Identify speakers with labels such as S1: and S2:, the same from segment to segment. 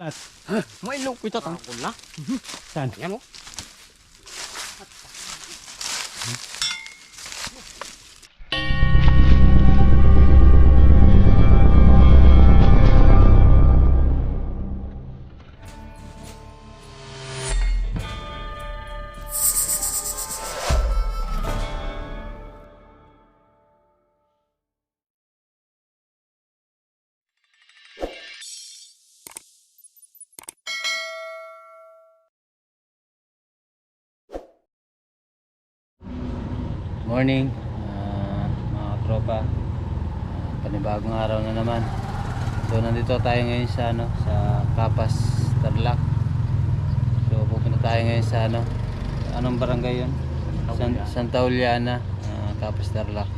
S1: At
S2: May ilong ko ito tangkol na.
S1: saan?
S2: Yan o.
S3: Morning mga katropa, panibagong araw na naman. So nandito tayo ngayon sa sa Kapas, Tarlac. So pupunta tayo ngayon sa anong barangay yun? Santa Juliana, Kapas, Tarlac.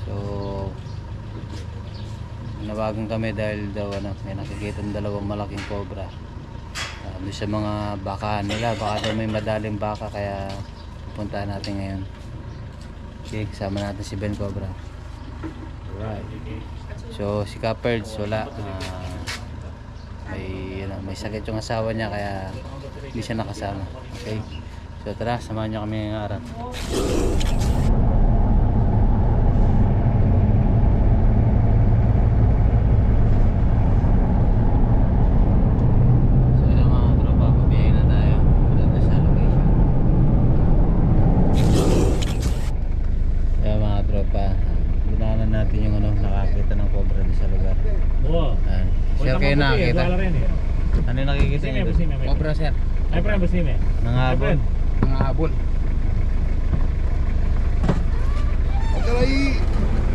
S3: So nabagang kami dahil daw may nakikita ng dalawang malaking cobra doon sa mga baka nila. Baka daw may madaling baka, kaya pupuntahan natin ngayon. Okay, kasama natin si Ben Cobra. Alright. So si Caperds wala, may sakit yung asawa niya, kaya hindi siya nakasama. Okay, so tara, samahan niyo kami ngayong araw. Natin yung nakakita ng cobra din sa lugar.
S1: Oo.
S3: Sir, kayo nakakita? Ano yung nakikita niyo?
S2: Cobra sir.
S1: Ay, pre, basta nime.
S3: Nangahabol.
S2: Nangahabol. Pagkalay,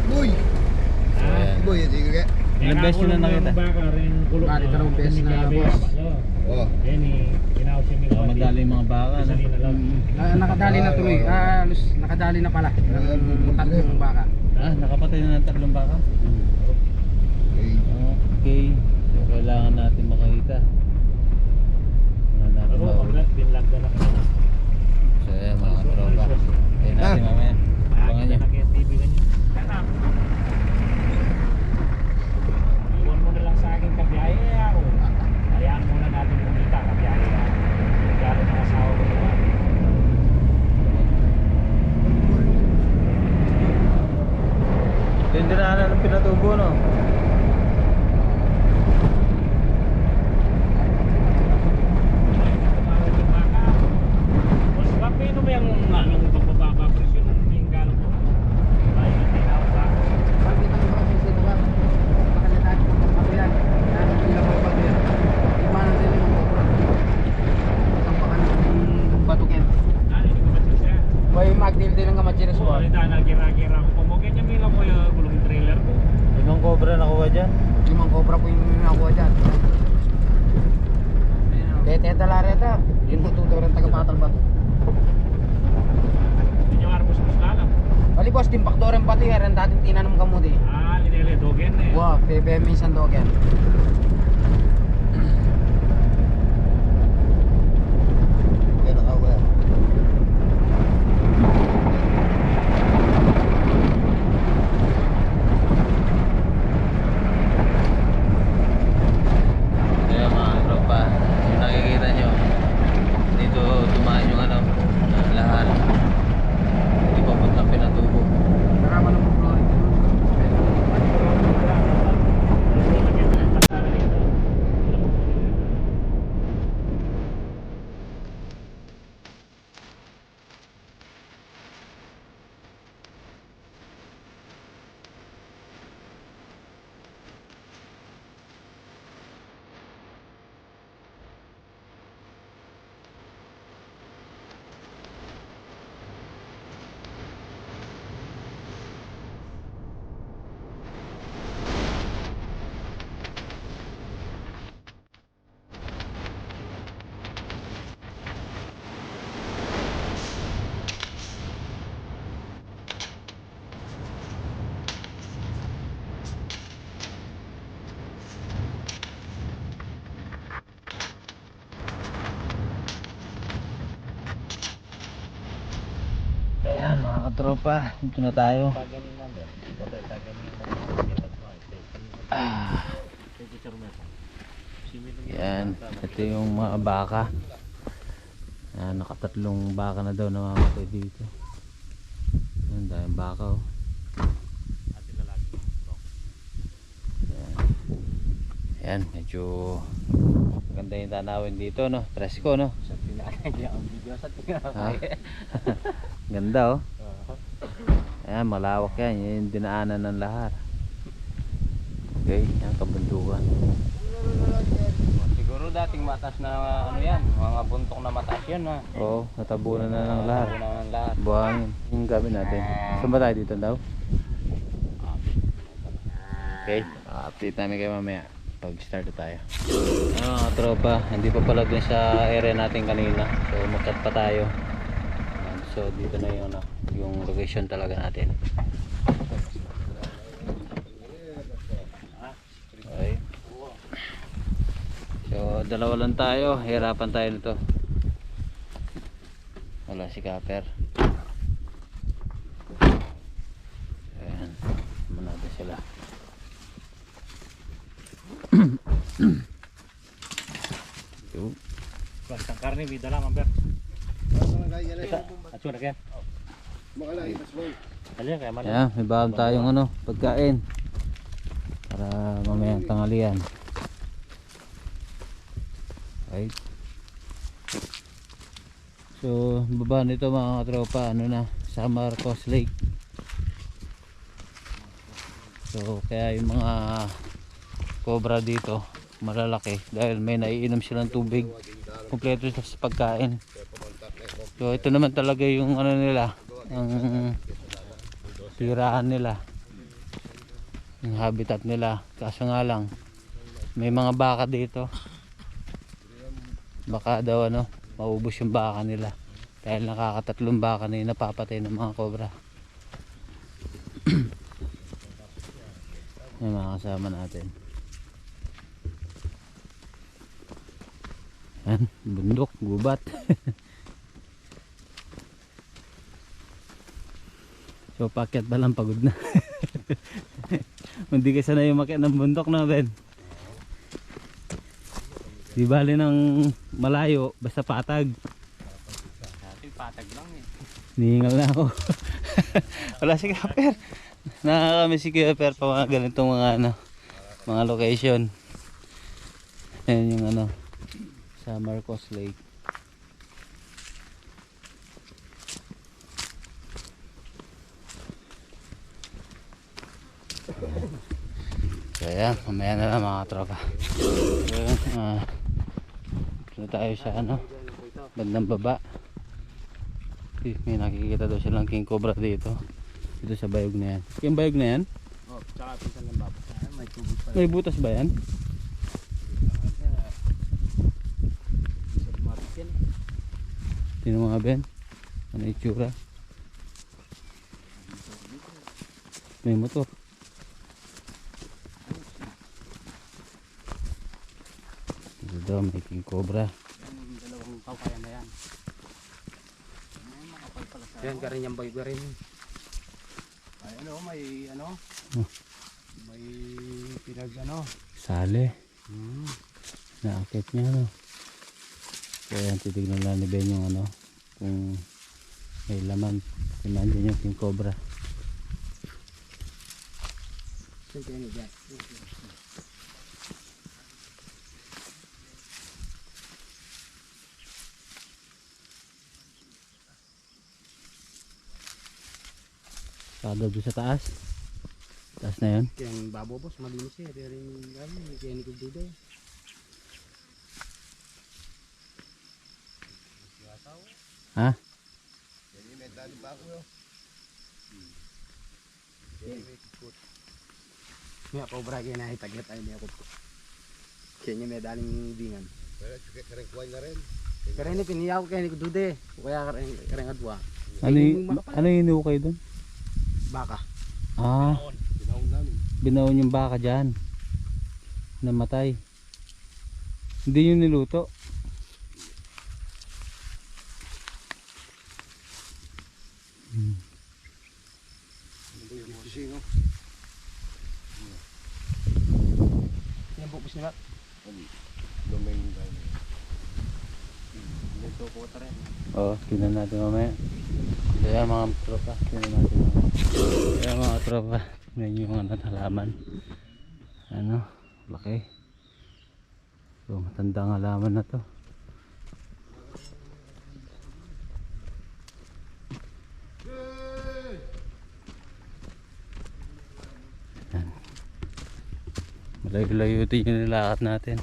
S2: boy. Boy, sige ka.
S3: Ilang beses nyo na nakita?
S1: Bali,
S2: dalawang beses na, boss.
S1: Oo. Yan eh, tinawag siya may
S3: Madali yung mga baka.
S2: Nakadali na tuloy. Nakadali na pala. Tatlong baka.
S3: Nakapatay na ng 3 baka. Okay. So kailangan natin makita. So yan mga tropa. Tayo natin mamaya. Abangan nyo.
S1: Iwan mo na lang sa akin kabiyahe. Hayaan muna natin kumita kabiyahe. Gano'n ang asawa ko naman.
S3: Tindirahan ng pinatubo, no?
S1: Mas bakit mo yung anong pagbababa presyon ng tinggal mo? Ay, hindi na ako sa akin.
S2: Bakit ang mga sisito ka? Pakalitaan ko ng pabiyan. Yan ang ilang mga pabiyan. Ibanan din yung cobra. Ang pakan ng batukin.
S1: Hindi ko matsisya.
S2: Boy, magdil-dil ang kamatsiras
S1: Oo,
S2: ko.
S1: hindi na nagira-gira ko. Pamugin niya mila mo yung gulong trailer ko.
S3: Ibang cobra nakuha dyan.
S2: 5 cobra po yung nakuha dyan. Tete talareta. Yun mo tutor ang tagapatal ba?
S1: Hindi niya arbos-bus lalang.
S2: Bali boss, timpakdor ang pati. Ang dating tinanong kamuti.
S1: Linele dogen eh.
S2: Wow, PBM minsan dogen. Kaya nakawa.
S3: Kaya mga tropa, yung nakikita nyo, dito dumaan yung lahat. Hindi pa puntang pinatubo.
S2: Naraman ng florin.
S3: Ayan mga katropa, dito na tayo. Yan, ito yung mga baka. Yan, nakatatlong baka na daw namamatay dito. Yan, dahil baka oh. Yan. Yan, medyo maganda yung tanawin dito, no? Presko, no? Ha? Ganda oh. Ayan, malawak yan. Yan yung dinaanan ng lahat. Okay, yan kabundukan.
S2: Siguro dating mataas na ano yan, mga buntok na mataas yan ha.
S3: Oo, natabunan na ng lahat.
S2: Natabunan ng lahat.
S3: Buhangin. Yung gamit natin. Saan ba tayo dito daw? Okay, update namin kayo mamaya pag start na tayo. Ano mga tropa, hindi pa pala dun sa area natin kanina. So makat pa tayo. So dito na yung, yung location talaga natin. Okay. So dalawa lang tayo, hirapan tayo nito. Wala si Kapper. Ayan, manado sila. Yo.
S1: Bastang karne, bida lang, Amber. At sudah kan? Kalian kayak mana?
S3: Ayan, may baon tayong ano, pagkain para mamayang tanghalian. Right. So baba nito mga tropa, ano na, sa Marcos Lake. So kaya yung mga cobra dito malalaki dahil may naiinom silang tubig, kompleto sila sa pagkain. So ito naman talaga yung ano nila, ang tirahan nila, yung habitat nila. Kaso nga lang may mga baka dito, baka daw ano, maubos yung baka nila dahil nakakatatlong baka na yung napapatay ng mga cobra. Yung mga kasama natin. Yan, bundok, gubat. So pakyat ba lang, pagod na. Hindi ka sanay umakyat ng bundok na, Ben. Di bali ng malayo, basta patag.
S2: Dati patag lang eh.
S3: Nihingal na ako. Wala si Kapper. Nakakami si Kapper pa mga ganitong mga ano, mga location. Ayan yung ano, sa Marcos Lake. So ayan, mamaya na lang mga tropa. So ayan, tayo sa ano, bandang baba. May nakikita daw silang king cobra dito. Dito sa bayog na yan. Yung bayog na yan?
S2: Oh, tsaka pinsan ng baba. May tubig pa.
S3: May butas ba yan? Tingnan mga Ben, ano itsura? May motor. Dito daw may king cobra.
S2: Yung dalawang papayan na yan. Yan ka rin yung bayog rin. Ay ano, may ano? May pinag ano?
S3: Sali. Naakit niya no. Kaya titignan lang ni Ben yung ano, kung may laman. Kung nandiyan yung king cobra.
S2: Siyempre ano dyan.
S3: Kada doon sa taas. Taas na yun.
S2: Kaya yung babo boss, malinis eh. Pero yung gano'n, kaya ni Kududo eh.
S3: Ha?
S2: Nga cobra kaya nakitagya tayo niya ko. Kaya niya may daling bingan. Pero ini piniyaw kaya ni Kududo eh. Kaya kareng adwa.
S3: Ano yung inukay doon?
S2: Baka.
S3: Ah, binaon yung baka dyan. Namatay. Hindi yung niluto.
S2: Yan bukos nila.
S3: Oo, tingnan natin mamaya. Kaya mga tropa, tingnan natin mamaya. Kaya mga tropa, tingnan nyo yung ano, halaman. Ano, laki. So, matandang halaman na to. Yan. Malayo-layo din yung nilakad natin.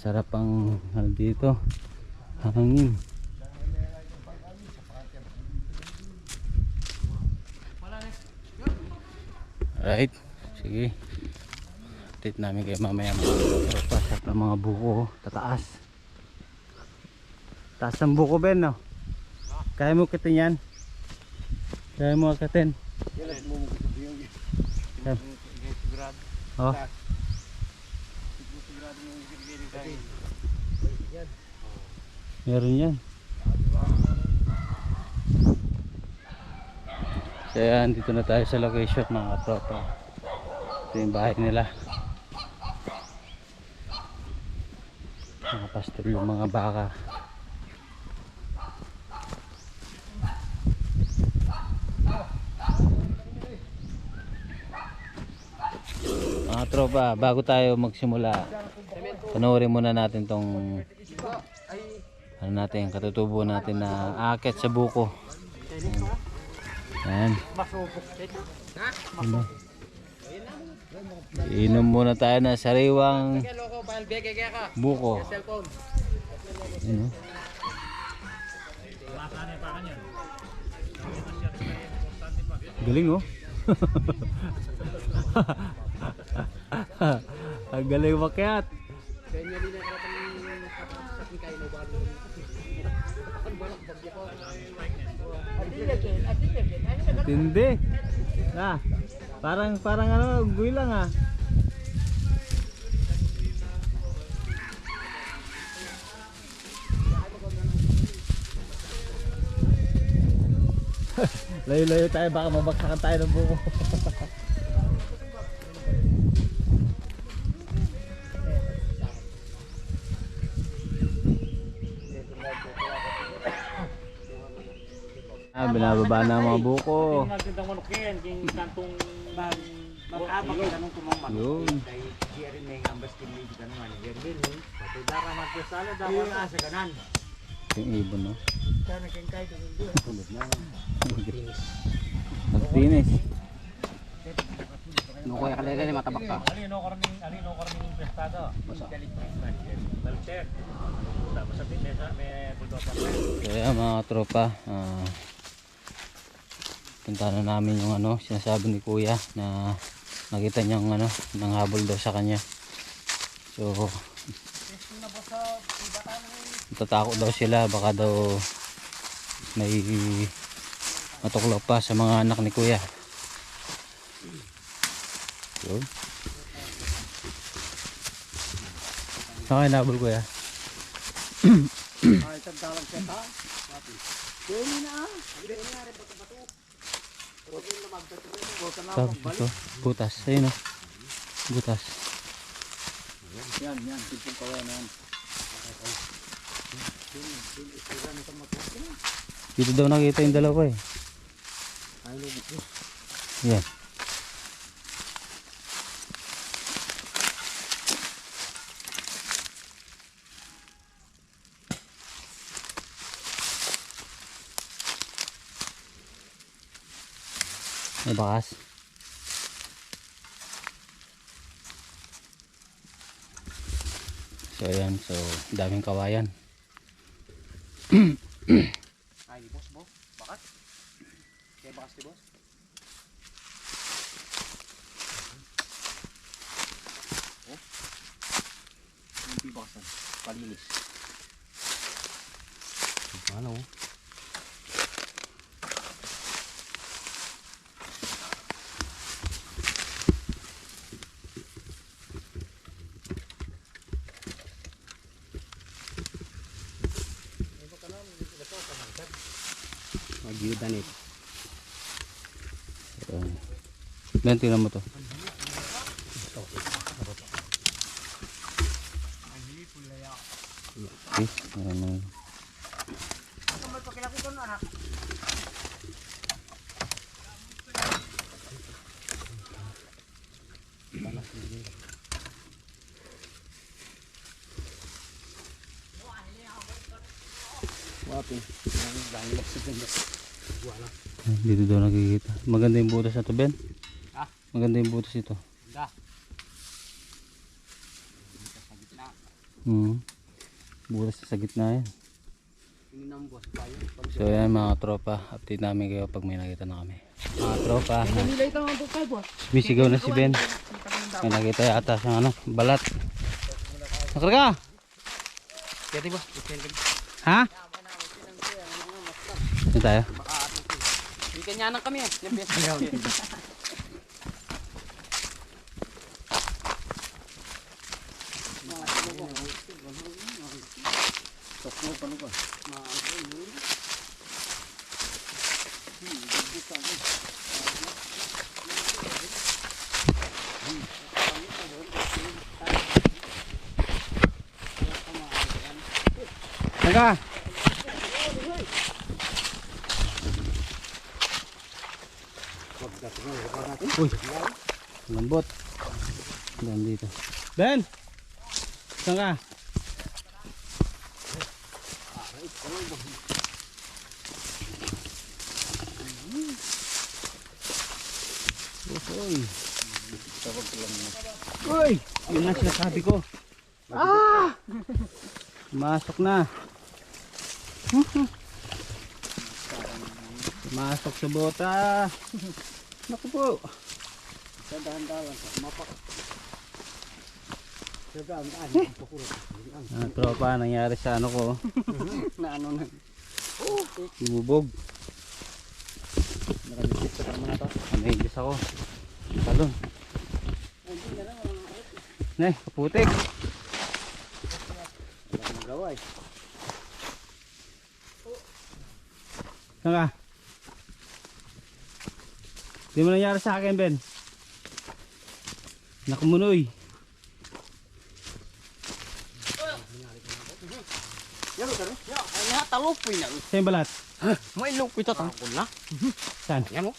S3: Sarap ang ano dito, hangin. Alright, sige. Update namin kayo mamaya mga tropa. Sarap ng mga buko, tataas. Taas ng buko Ben, no? Kaya mo kitin yan? Kaya mo akitin? Oh. Meron yan. Kaya dito na tayo sa location mga tropa. Ito yung bahay nila. Nakapastol yung mga baka. Mga tropa, bago tayo magsimula, panoorin muna natin tong ano natin, katutubo natin na aakyat sa buko. Ayan. Ayan. Inom muna tayo na sariwang buko. Ayan. Galing oh. Ang galing makyat. Tindi. Ah, parang ano, guy lang ah. Layo-layo tayo, baka mabagsakan tayo ng buko. Binababa na ang mga buko.
S1: Yung nagtindang manok yan, yung kantong mag-abak yung kanong tumamang.
S3: Yun.
S1: Dahil siya rin may ambas kinili ka naman. Gerbil, patudara magkasala, dawa na sa kanan.
S3: Yung ibon no?
S1: Sana kengkay ito yung doon. Tulad na.
S3: Nagtinis.
S2: Nukoy kalera ni matabak ka.
S1: Alino karning prestado. Galit pa yun. Balter. Tapos sa pinesa, may bulldog pa.
S3: Kaya mga tropa, punta na namin yung ano, sinasabi ni kuya na nakita niyang ano, nanghabol daw sa kanya. So, natatakot daw sila, baka daw may matuklaw pa sa mga anak ni kuya. Yun. Saan kayo nahabol kuya?
S2: Ay, tagdalang siya ta. Dili na ah. Dili na rin bato-bato.
S3: Tapos ito, butas. Ayun o. Butas.
S2: Yan, tipong kaway na yan.
S3: Dito daw nakita yung dalawa eh. Yan. May bakas. So ayan, so daming kawayan.
S2: Ay, boss mo. Bakat? Kaya bakas di boss? Oh. Hindi bakasan. Palinis. Ano? Mag-yudanit.
S3: Ben, tingnan mo to. Okay, ano.
S2: Wapi.
S3: Dito daw nakikita. Maganda yung butas na to, Ben.
S2: Ah?
S3: Maganda yung butas ito.
S2: Da.
S3: Butas sa gitna yan.
S2: Ininambos tayo.
S3: So yan mga tropa, update namin kayo pag may nakita na kami. Mga tropa,
S2: Nilay ito ang tukay po.
S3: bisigaw na si Ben. May nakita yata siyang ano, balat. Nakarga!
S2: Kaya ba?
S3: Ha? Yan tayo.
S2: Hindi kanyanan kami eh. Yung best.
S3: Nakarga! Uy, lambot. Dan dito. Ben! Saan ka? Uy! Yun na sinasabi ko. Masok na. Masok sa bota. Naku po.
S2: Sa dahan-dahan. Mapak. Sa dahan-dahan.
S3: Tropa, nangyari sa ano ko.
S2: Na ano na.
S3: Bubog.
S2: Nakalisip sa tama na to.
S3: Amigis ako. Talon. Nay, kaputik.
S2: Wala nang gawa eh.
S3: Saan ka? Di mo nangyari sa akin, Ben. Nakumunoy.
S2: Yan ka rin. Ay natalopoy na.
S3: Saan yung balat?
S2: May lopoy ito tangkol na.
S3: Saan?
S2: Yan mo.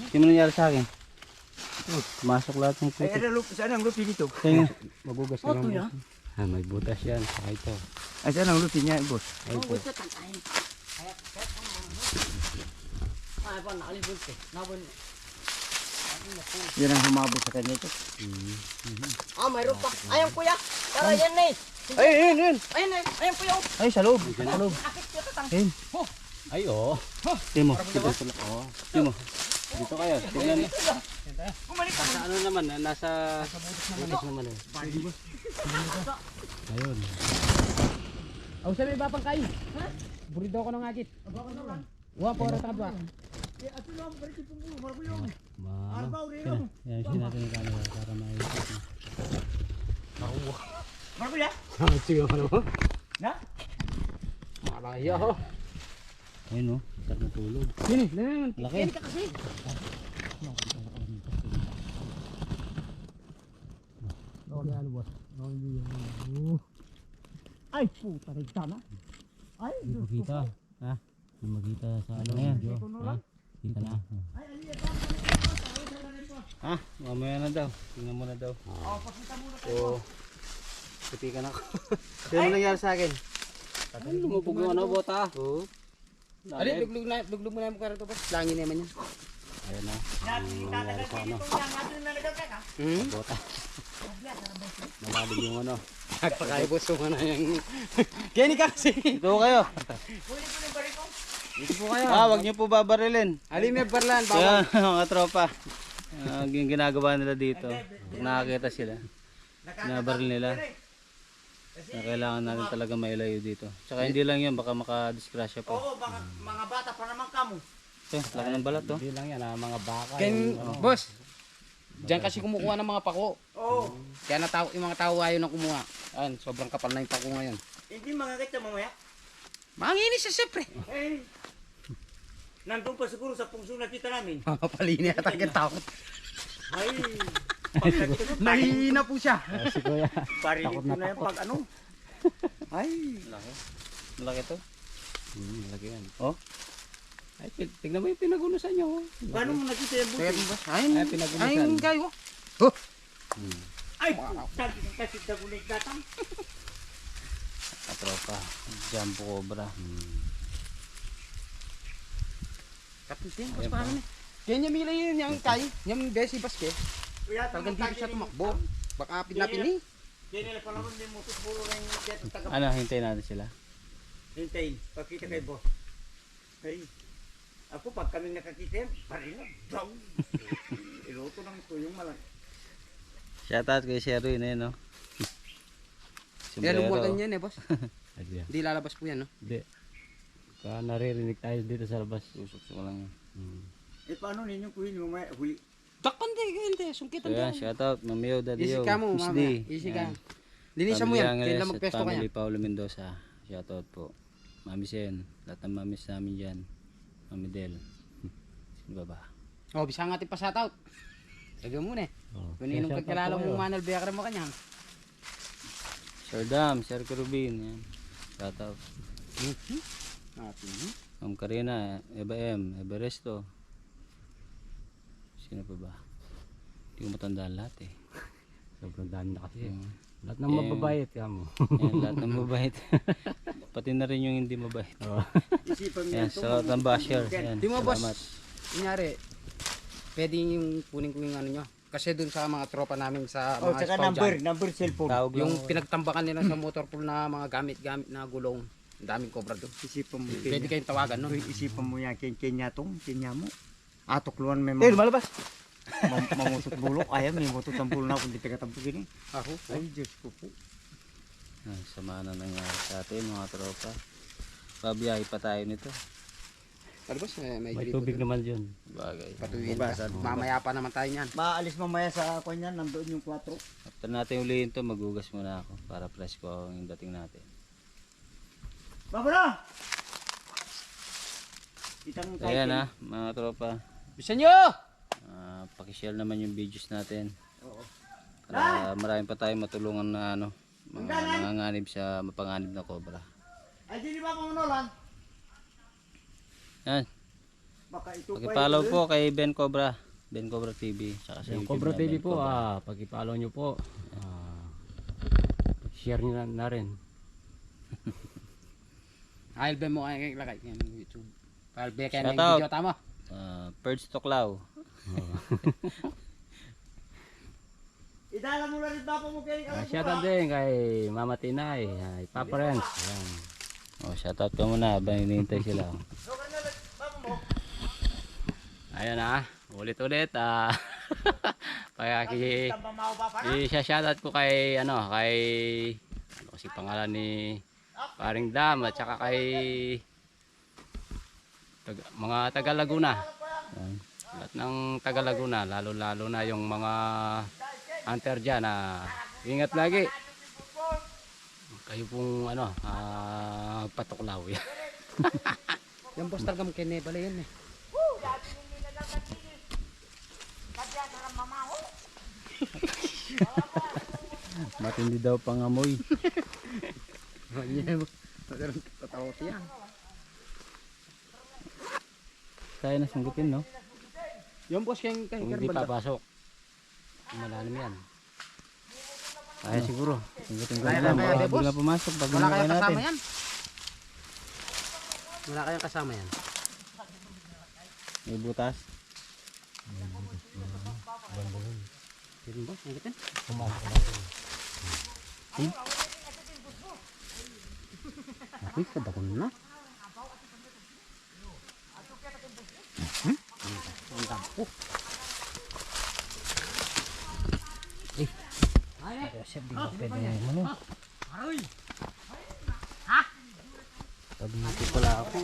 S3: Di mo nangyari sa akin. Masok lahat ng putik.
S2: Saan ang lupi dito?
S3: Saan yun?
S2: Magugas
S4: ka lang.
S3: Ah, may butas yan. Saka ito.
S2: Ay saan ang lupi niya, boss?
S3: Ay po.
S4: Ay, pa nakalibot eh. Nabon.
S2: Yan ang humabot sa kanya ito.
S4: Ah, mayroon pa. Ayun kuya. Tara yan na eh.
S2: Ayun.
S4: Ayun eh. Ayun kuya.
S2: Ay, sa loob. Sa loob.
S4: Akit ko tatang.
S3: Ay, oo. Timo. Oo. Timo. Dito kayo. Tignan. Sa ano naman, nasa butas naman eh. Ayun.
S2: Aw sa may bapang kain. Burido ko ng agit. Wa po ra tabak.
S3: Yan, sin natin yung camera para maayos na.
S4: Markuya.
S2: Sige pa naman.
S4: Na?
S2: Malaya ho.
S3: Ayun o. Start na tulog.
S2: Sini, naman.
S3: Laki.
S4: Kaya ka kasi. Ay, puta rin tama. Ay,
S3: Hindi makita. Ha? Hindi makita sa ano yan. Ha? Kita na. Ha? Mamaya na daw. Tingnan mo na daw. So, tipikan ako. Ano nangyari sa akin? Ay, lumubog yung ano, bota. Oo.
S2: Ali, duglog mo na yung mukha rito, boss. Langin naman yan.
S3: Ayun na. Ano nangyari sa ano? Bota. Nalalig yung ano.
S2: Nagpakayo boss ko na yung... Kaya ni kasi.
S3: Dito kayo.
S2: Dito po kayo.
S3: Wag niyo po babarilin.
S2: Ali, may barlan.
S3: Kaya mga tropa. Yung ginagawa nila dito. Pag nakakita sila. Nabaril nila. Na kailangan natin talaga mailayo dito. Tsaka hindi lang yun, baka makadisgrasya pa.
S4: Oo, baka mga bata pa naman kamo.
S3: Laki ng balat to.
S2: Hindi lang yan, mga baka. Boss, Diyan kasi kumukuha ng mga pako.
S4: Oo.
S2: Kaya yung mga tao ayaw na kumuha. Ayan, sobrang kapal na yung pako ngayon.
S4: Hindi makakita mamaya.
S2: Manginis siya siyempre.
S4: Eh. Nandun pa siguro sa pungso nakita namin.
S2: Mapapalini at ang takot.
S4: Ay. Pag nakita ko,
S2: Nahihina po siya.
S1: Si Kuya.
S4: parinig ko na yung pag ano. Ay.
S3: Malaki. Malaki to.
S1: Malaki yan.
S3: Oh.
S1: Ay, tignan mo yung pinagunusan nyo.
S4: Paano mo nakita yung
S2: Kaya
S4: buti?
S2: ba? Ayun,
S1: Ay, pinagulisan.
S2: ayun kayo.
S4: Ay, sabi ko kasi sa gulig datang.
S3: Katropa. Jumbo cobra.
S2: Tapos din, mas paano na. Kaya niya mila yun yung kay, yung besi baske. Talagang dito siya tumakbo. Baka pinapin ni.
S4: Hindi nila pa naman yung mutos bulo na yung dito taga.
S3: Ano, hintayin natin sila.
S4: Hintayin, pagkita kay boss. Ay. Ako pag kami nakakita, parinig. Daw. Iluto ng tuyong malaki.
S3: Shoutout kay Sherry na yun, no?
S2: Kaya lumutan yan boss.
S1: Ay, di yan.
S2: Hindi lalabas po yan, no?
S1: Hindi. Kaya naririnig tayo dito sa labas.
S3: Susok ko lang yan.
S4: Eh paano ninyo kuhin mo may huli?
S2: Takpan din, hindi.
S3: So
S2: Sungkitan
S3: yan,
S2: din.
S3: shoutout, Mamiyo, Daddy
S2: Easy
S3: Yo,
S2: ka mo,
S3: Miss
S2: mama.
S3: D.
S2: Easy ka.
S3: Yan.
S2: Linisan mo
S3: Family
S2: yan.
S3: Angeles
S2: Kailan
S3: at
S2: magpesto ka
S3: Family
S2: yan.
S3: Paulo Mendoza. Shoutout po. Mami Sen, lahat ng mamis namin dyan. Mami Del. Sino ba?
S2: Oh, bisa nga pa shoutout. Sabi mo muna eh.
S1: Oh,
S2: Kung ninong
S1: shoutout
S2: pagkilala
S1: po
S2: mo
S1: kayo.
S2: manal biya ka mo kanyan.
S3: Sir Dam, Sir Kerubin. Yan. Shoutout.
S2: Atin.
S3: Ma'am Karina, Eva M, Eva Resto. Sino pa ba? Hindi ko matandaan lahat eh.
S1: Sobrang dami na kasi.
S3: Yung-
S1: Lahat ng mababait ka mo.
S3: Yan, lahat ng mabait. Pati na rin yung hindi mabait.
S4: Isipan mo
S3: Yan,
S4: ito,
S3: sa ng basher. Yan,
S2: Di mo boss,
S3: salamat.
S2: kunyari, pwede yung kunin ko yung ano nyo. Kasi dun sa mga tropa namin sa
S4: Oh,
S2: mga
S4: tsaka
S2: scout
S4: number,
S2: dyan,
S4: number cellphone.
S3: Tawag lang
S2: yung
S3: ako.
S2: pinagtambakan nila sa motor pool na mga gamit-gamit na gulong. Ang daming cobra doon.
S4: Isipan mo.
S2: Pwede kayong tawagan nun.
S4: Uy, isipan mo yan, kenya tong, kenya mo. Atok luan may
S2: lumalabas.
S4: mamutot bulok. Ayaw, may mutot ang bulok na kung di taga-tampo gini.
S2: Ako.
S4: Ay, Diyos ko po.
S3: Yan, sama na nangyari sa atin mga tropa. Babiyahe pa tayo nito.
S2: Talbos, may
S1: May
S2: dito
S1: tubig
S2: doon.
S1: naman dyan.
S3: Bagay.
S2: Patuwin.
S4: Hugasan.
S2: Mamaya pa naman tayo niyan.
S4: Maalis mamaya sa ako niyan, nandoon yung 4.
S3: After natin ulihin to, magugas muna ako para presko yung dating natin.
S4: Baba na! Itang
S3: So yan ha, mga tropa.
S2: Bisa nyo!
S3: Pakishare naman yung videos natin.
S4: Oo.
S3: Para marami pa tayong matulungan na ano, mga nanganganib sa mapanganib na cobra.
S4: Ay, di ba pamunulan?
S3: Yan,
S4: Baka ito
S3: pakipollow po kay Ben Cobra. Ben Cobra TV. Tsaka sa
S1: Yung
S3: YouTube
S1: Cobra
S3: na
S1: TV
S3: Ben
S1: po,
S3: Cobra.
S1: pag-follow nyo po. Share nyo na rin.
S2: Albe mo ay lagay yan YouTube. Albe kaya ng
S3: Shoutout.
S2: video tama.
S3: Perch Toklaw.
S4: Idala mo na rin bapa mo kay
S1: Shoutout din kay Mama Tinay, kay Papa Renz. Ayan.
S3: Oh, shoutout ka muna habang hinihintay sila.
S1: Ayun na, ulit-ulit. Kaya i-shoutout ko kay kay ano kasi pangalan ni Paring Dam at saka kay mga taga Laguna.
S3: Yan.
S1: Lahat ng taga Laguna, lalo-lalo na yung mga hunter dyan na ingat lagi. Kayo pong patuklaw yan.
S2: Yung boss talaga mo kinebala yan eh.
S3: Matindi daw pangamoy.
S2: Tatawot yan.
S3: Kaya na sunggutin, no?
S2: Yung boss kay
S1: Kung hindi papasok, malalim yan.
S3: Kaya siguro. Sunggutin ko
S2: Kaya
S3: na lang.
S2: kaya,
S3: Baka
S2: boss.
S3: bigla pumasok pag
S2: Wala
S3: hinukay
S2: kayong
S3: natin.
S2: kasama yan. Wala kayong kasama yan.
S3: May butas.
S2: Yung boss, nagitin.
S1: Uy, kadakon na.
S2: Ang dampo.
S3: Sabi ko pala ako.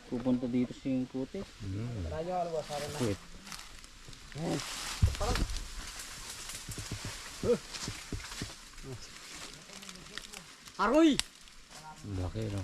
S3: Pupunta dito sa yung putik.
S2: Aroy!
S3: Laki, no?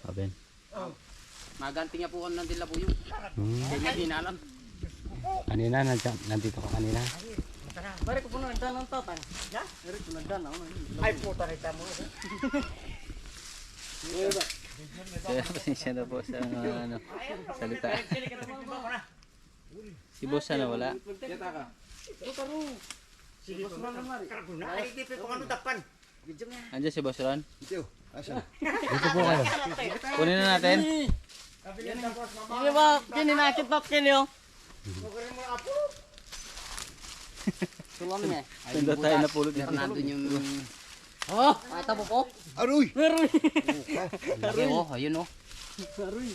S3: Aben.
S2: Maganti nga po ng dila po yun. Hindi niya dinalam.
S1: Kanina, nandito ka kanina.
S2: Bari ko po nagdan ng tatang. Ya? Bari ko nagdan ako. Ay puta na ita mo.
S3: Kaya pasensya na po sa ano, salita. Si boss na wala.
S2: Kita ka. Sige, boss man naman.
S4: Ay, hindi pa ano dapan.
S3: Andiyan si boss Ron.
S1: Dito po kayo.
S3: Kunin na natin.
S2: Ini ba kininakit na kinyo? Sulam niya.
S3: Tanda tayo na pulot dito.
S2: Nandun yung... Oh! Mata po po?
S1: Aroy!
S2: Aroy! Aroy! Oh, ayun oh. Aroy!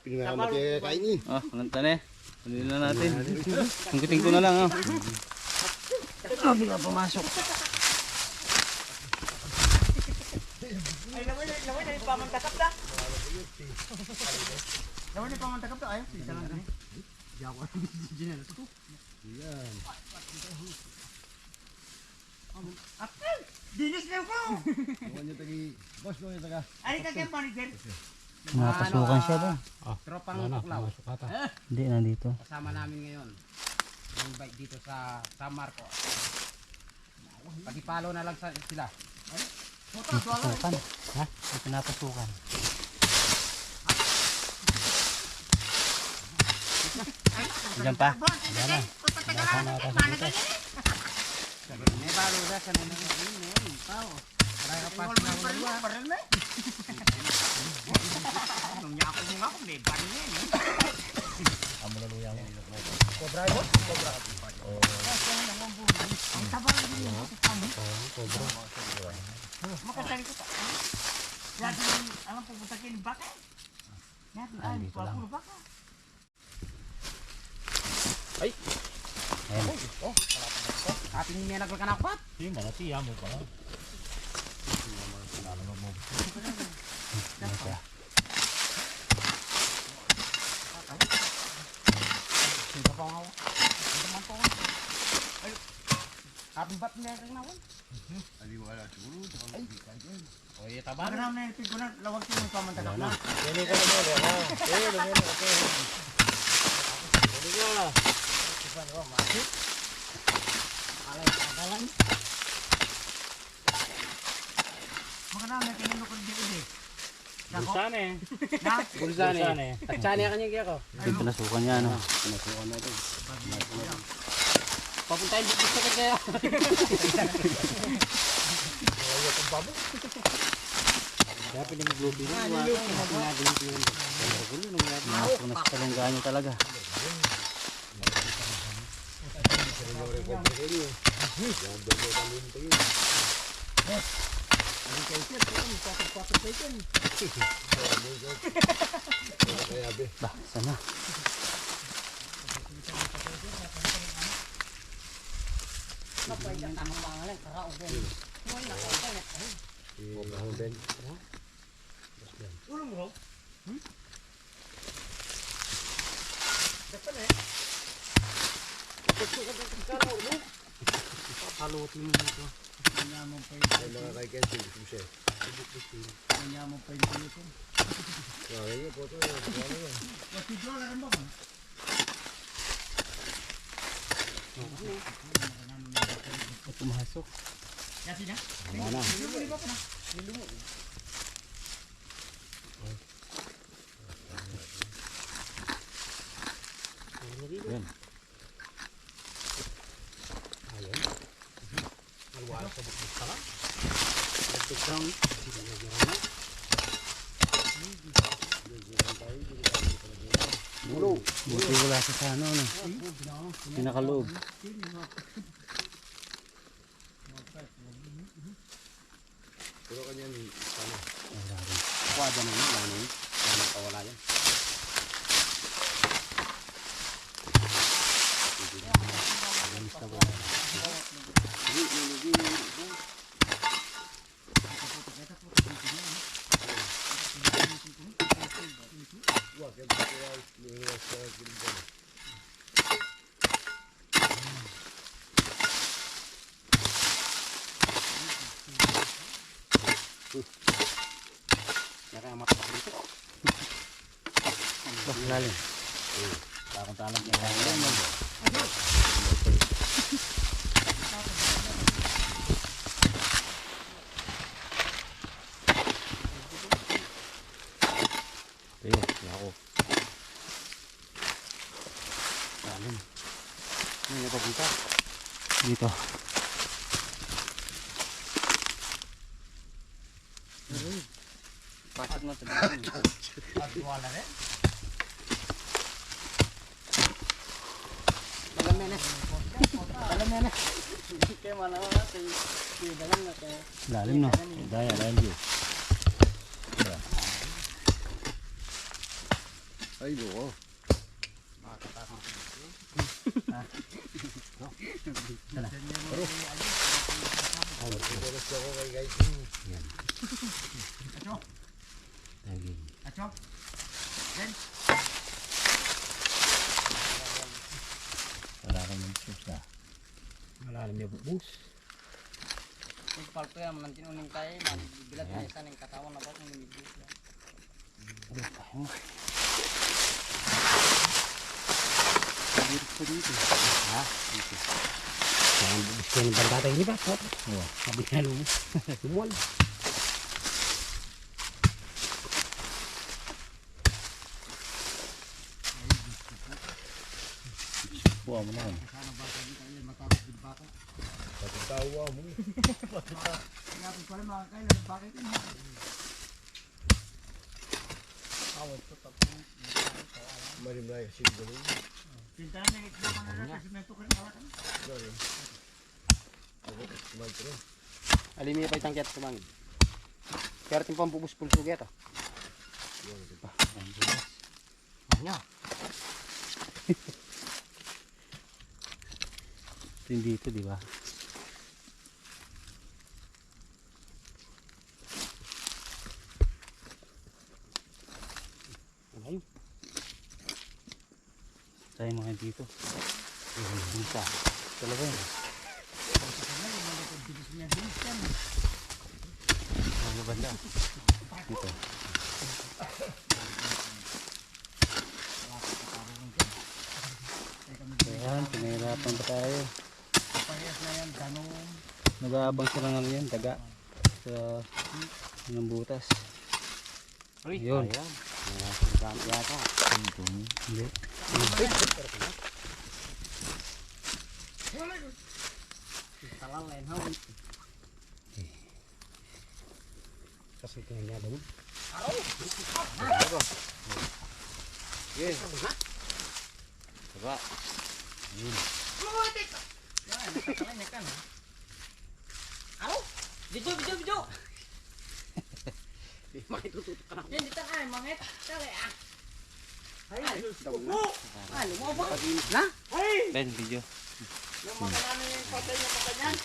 S1: Pinamamati kain ni.
S3: Oh, nanta na eh. Kunin na natin. Angkitin ko na lang. Oh. Grabe ka pumasok.
S4: Ay, laway na yung pamantakap na. Laway na yung pamantakap na. Ayaw, isa lang na. Akal! Dinis na ko! Ay, kagyan manager.
S3: Napasukan siya ba?
S2: Tropang tuklaw.
S3: Hindi, nandito.
S2: Kasama namin ngayon. Yung bike dito sa San Marco. Pag-follow na lang sila.
S3: Napasukan. Ha? Ito napasukan. Diyan pa? Diyan na.
S2: May balo na sa nang ngayon. Tao. Para ka pa sa mga
S4: Parang na. Nung niya ako mga ako, may bari na yun.
S3: Amo na luya mo.
S4: Cobra yun? Cobra. Ang tabang yun. Cobra. Makasali ko ta. Lagi yung, alam pupunta kayo ng baka. Natin, ay, puro baka.
S3: Ayan.
S2: ating niya nagkakanakpat.
S3: Hindi, malatiya mo pala.
S2: Sino pa nga? Sino man po nga? Ating bat niya kang nawan.
S3: Oye, taba.
S4: Baka naman na yung lawag ko yung pamantakap na.
S3: Dili ka naman, ha? Dili ka.
S4: Baka naman na kinunok ko din.
S3: Bulsane.
S4: Na?
S2: Bulsane. At siya niya kanya kaya ko.
S3: Ito pinasukan niya, no?
S1: Pinasukan natin.
S2: Papuntahin dito sa kanya.
S3: Kaya pinag-globe yun. Pinasukan na sa talunggaan niya talaga. Bah, sana.
S4: Ulong mo?
S2: Halutin mo ito. Kanya mo pa yung kanya mo pa yung ito.
S3: Pumasok.
S4: Kasi na?
S1: Mana?
S3: Yan. Buti wala sa ano, no? Pinakaloob.
S2: Pero kanyan, ano?
S1: Kuha dyan yun, lang yun. Kaya nakawala yan. Kaya matapak dito.
S3: Lalim.
S1: Takong talang niya.
S3: Ayun, ako.
S1: Lalim. Ano yung papunta?
S3: Dito.
S1: Pasok na ito.
S4: At wala rin.
S1: Dalam yan eh. Dalam yan eh. Kaya manawa natin. Dalam na kaya.
S3: Lalim no. Daya, lalim dito.
S2: Ay, loko.
S3: Daging.
S4: Acho.
S3: Wala kang mag-shoes na.
S1: Malalim yung bubus.
S4: Yung palpo yan, manantin uning tayo. Bilat na isa ng katawan na ba't ng midis yan.
S1: Ha? Dito. Ang bubus ko yung bandata ini ba? Oo. Sabi na lumus. Lumuwal.
S3: Buwa mo na yun.
S2: Pagkatawa mo.
S4: Kaya pala mga kailan, bakit yun?
S2: Marim na yung siguro.
S4: Pintahan na ikita ka na natin, simento ka rin hawakan.
S1: Alimi pa itang kiyat kumangin. Kaya rin pang bubus pulso kiyat ah. Ano?
S3: Ito yung dito, di ba?
S1: Ayun.
S3: Tayo mga dito. Isa. Talaga yun. Ano banda? Dito. Ayan, pinahirapan pa tayo.
S4: Parehas na yan, ganun.
S3: Nag-aabang sila ng yan, daga. Sa ng butas.
S1: Uy,
S3: Yun.
S1: ayan. Dami yata.
S3: Hindi.
S4: Talang lain hawin.
S1: Kasi tingnan niya daw.
S3: Yes. Diba?
S4: Yan, nakakalay na ka na. Aro! Video, video, video!
S1: Makitututok ka na.
S4: Yan, dito ka, mangit. Kali ah. Ay, lumawa ba?
S1: Na?
S3: Ben, video.
S4: Yung makalano yung patay na patay yan.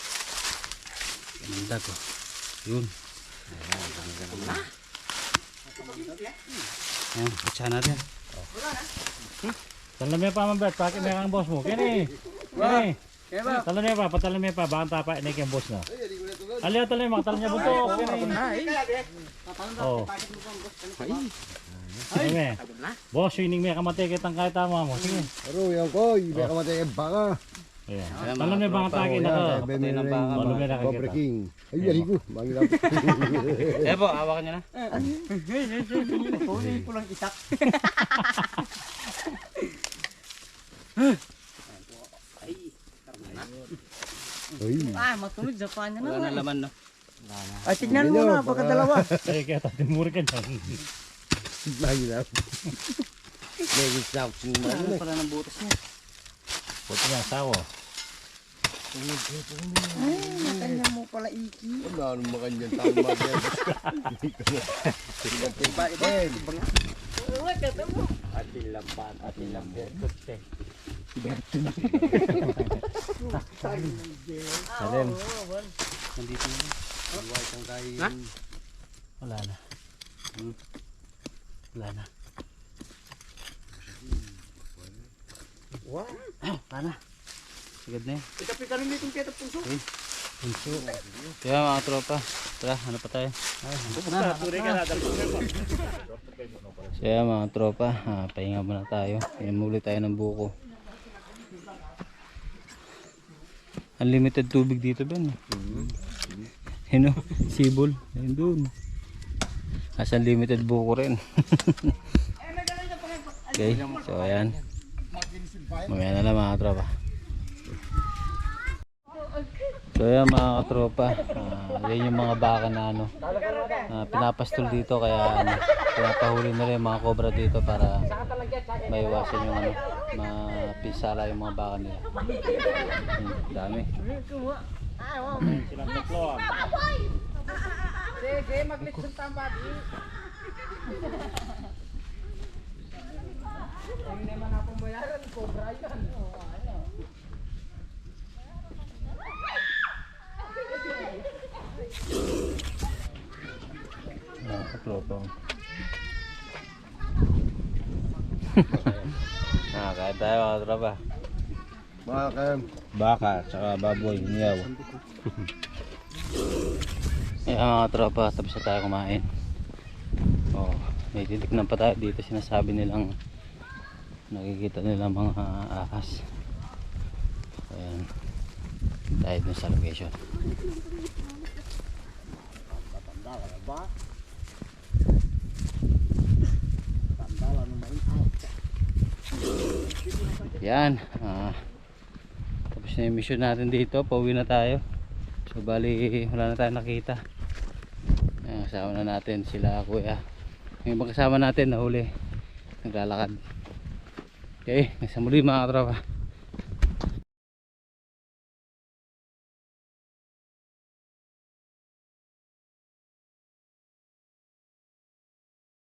S3: Ganda ko. Yun. Ayan, putsa natin.
S5: Talamnya pa mabet, pakai merang bos mo. Kini. Kini. Talamnya pa, patalamnya pa, bahan tapa ini yang bos na. Aliya talamnya talamnya buto. Kini. Oh. Talamnya. Bos ini me kamate kitang kahit tama mo. Sige.
S2: Pero yung ko, ibe ka matay baka.
S5: Ayan. Talamnya bahan taki na to.
S3: Patay ng baka.
S5: Talamnya na
S2: Cobre
S5: kita.
S2: King. Ay, yari ko. Bangin ako.
S3: Eh po, hawakan nyo na.
S4: Puli pulang itak.
S2: Uy.
S4: Ah, matulog sa panya
S3: Wala na
S4: na.
S3: laman, no?
S4: Ay, tignan mo na, baka dalawa.
S5: Ay, kaya tatimuri ka dyan.
S2: Bangin ako. Naging stop.
S3: Ano pala ng butas niya?
S5: Buti nga, sawo.
S4: Kanya mo pala iki.
S2: Wala nang makanyang tama yan.
S3: Salim. Nandito na. Wala na. Wala na. Wala na. Sagad na yun.
S4: Pika-pika rin dito kaya puso.
S3: Punso. Kaya mga tropa. Tara, ano pa tayo? Kaya mga tropa, pahinga muna tayo. Pinamuli tayo ng buko. Unlimited tubig dito Ben. Ano? Sibol. Ayun doon. As unlimited buko rin. Okay, so ayan. Mamaya na lang mga tropa. So ayan mga katropa, yan yung mga baka na ano, pinapastol dito kaya ano, pinapahuli na rin yung mga cobra dito para maiwasan yung ano, mapisala yung mga baka nila. Dami.
S5: Silang tatlo ah.
S4: Sige, maglitsun tambad. Ang naman ako bayaran, cobra yan.
S3: Mga katropa. Kaya tayo mga katropa. Baka, tsaka baboy, niyaw. Ayan mga tropa, tapos na tayo kumain. Oh, may titignan pa tayo dito, sinasabi nilang nakikita nilang mga ahas. Ayan, tayo dun sa location. Yan, tapos na yung mission natin dito, pauwi na tayo. So bali wala na tayong nakita. Kasama na natin sila kuya. Yung magkasama natin nahuli, naglalakad. Okay, sa muli mga katropa.